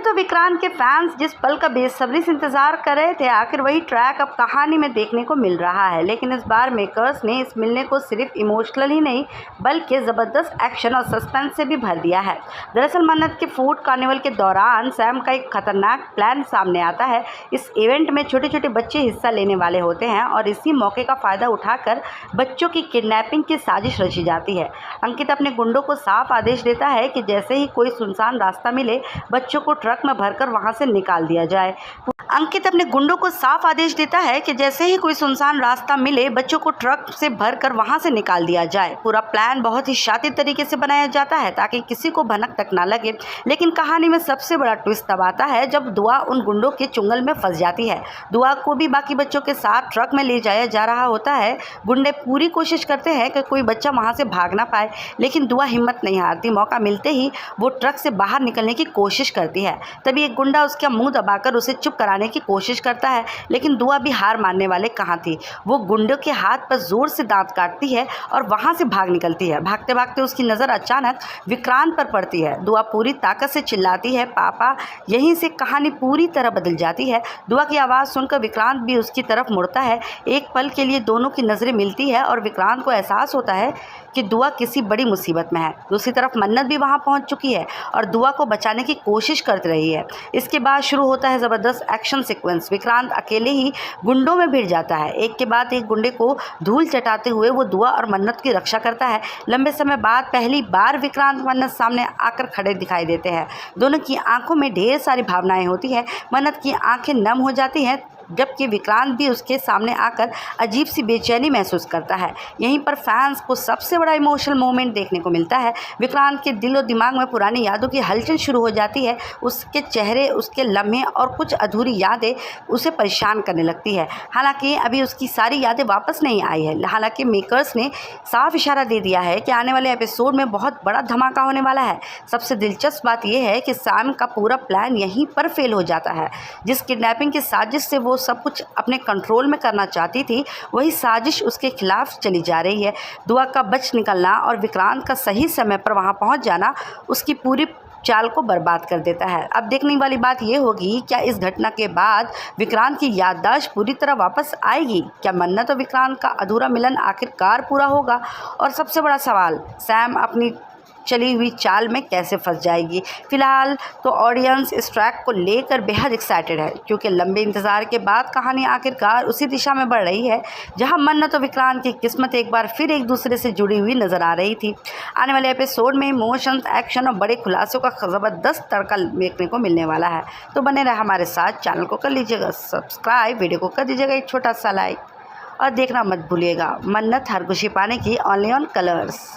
मन्नत और विक्रांत के फैंस जिस पल का बेसब्री से इंतजार कर रहे थे, आखिर वही ट्रैक अब कहानी में देखने को मिल रहा है। लेकिन इस बार मेकर्स ने इस मिलने को सिर्फ इमोशनल ही नहीं बल्कि ज़बरदस्त एक्शन और सस्पेंस से भी भर दिया है। दरअसल मन्नत के फूड कार्निवल के दौरान सैम का एक खतरनाक प्लान सामने आता है। इस इवेंट में छोटे छोटे बच्चे हिस्सा लेने वाले होते हैं और इसी मौके का फ़ायदा उठाकर बच्चों की किडनैपिंग की साजिश रची जाती है। अंकित अपने गुंडों को साफ आदेश देता है कि जैसे ही कोई सुनसान रास्ता मिले बच्चों को ट्रक में भरकर वहां से निकाल दिया जाए। अंकित अपने गुंडों को साफ आदेश देता है कि जैसे ही कोई सुनसान रास्ता मिले बच्चों को ट्रक से भरकर वहां से निकाल दिया जाए। पूरा प्लान बहुत ही शातिर तरीके से बनाया जाता है ताकि किसी को भनक तक ना लगे। लेकिन कहानी में सबसे बड़ा ट्विस्ट तब आता है जब दुआ उन गुंडों के चुंगल में फंस जाती है। दुआ को भी बाकी बच्चों के साथ ट्रक में ले जाया जा रहा होता है। गुंडे पूरी कोशिश करते हैं कि कोई बच्चा वहां से भाग ना पाए, लेकिन दुआ हिम्मत नहीं हारती। मौका मिलते ही वो ट्रक से बाहर निकलने की कोशिश करती है। तभी एक गुंडा उसका मुंह दबाकर उसे चुप कराने की कोशिश करता है, लेकिन दुआ भी हार मानने वाले कहाँ थी। वो गुंडों के हाथ पर जोर से दांत काटती है और वहां से भाग निकलती है। भागते भागते उसकी नज़र अचानक विक्रांत पर पड़ती है। दुआ पूरी ताकत से चिल्लाती है, पापा। यहीं से कहानी पूरी तरह बदल जाती है। दुआ की आवाज़ सुनकर विक्रांत भी उसकी तरफ मुड़ता है। एक पल के लिए दोनों की नज़रें मिलती है और विक्रांत को एहसास होता है कि दुआ किसी बड़ी मुसीबत में है। दूसरी तरफ मन्नत भी वहां पहुंच चुकी है और दुआ को बचाने की कोशिश कर रही है। इसके बाद शुरू होता है ज़बरदस्त एक्शन सीक्वेंस। विक्रांत अकेले ही गुंडों में भिड़ जाता है। एक के बाद एक गुंडे को धूल चटाते हुए वो दुआ और मन्नत की रक्षा करता है। लंबे समय बाद पहली बार विक्रांत मन्नत सामने आकर खड़े दिखाई देते हैं। दोनों की आंखों में ढेर सारी भावनाएं होती है। मन्नत की आंखें नम हो जाती हैं, जबकि विक्रांत भी उसके सामने आकर अजीब सी बेचैनी महसूस करता है। यहीं पर फैंस को सबसे बड़ा इमोशनल मोमेंट देखने को मिलता है। विक्रांत के दिल और दिमाग में पुरानी यादों की हलचल शुरू हो जाती है। उसके चेहरे, उसके लम्हे और कुछ अधूरी यादें उसे परेशान करने लगती है। हालांकि अभी उसकी सारी यादें वापस नहीं आई है। हालांकि मेकर्स ने साफ इशारा दे दिया है कि आने वाले एपिसोड में बहुत बड़ा धमाका होने वाला है। सबसे दिलचस्प बात यह है कि सैम का पूरा प्लान यहीं पर फेल हो जाता है। जिस किडनैपिंग की साजिश से वो सब कुछ अपने कंट्रोल में करना चाहती थी, वही साजिश उसके खिलाफ चली जा रही है। दुआ का बच निकलना और विक्रांत का सही समय पर वहां पहुंच जाना उसकी पूरी चाल को बर्बाद कर देता है। अब देखने वाली बात यह होगी, क्या इस घटना के बाद विक्रांत की याददाश्त पूरी तरह वापस आएगी? क्या मन्नत और विक्रांत का अधूरा मिलन आखिरकार पूरा होगा? और सबसे बड़ा सवाल, सैम अपनी चली हुई चाल में कैसे फंस जाएगी? फिलहाल तो ऑडियंस इस ट्रैक को लेकर बेहद एक्साइटेड है, क्योंकि लंबे इंतजार के बाद कहानी आखिरकार उसी दिशा में बढ़ रही है जहां मन्नत और विक्रांत की किस्मत एक बार फिर एक दूसरे से जुड़ी हुई नजर आ रही थी। आने वाले एपिसोड में इमोशंस, एक्शन और बड़े खुलासों का ज़बरदस्त तड़का देखने को मिलने वाला है। तो बने रहे हमारे साथ। चैनल को कर लीजिएगा सब्सक्राइब, वीडियो को कर दीजिएगा एक छोटा सा लाइक और देखना मत भूलिएगा मन्नत हर खुशी पाने की ओनली ऑन कलर्स।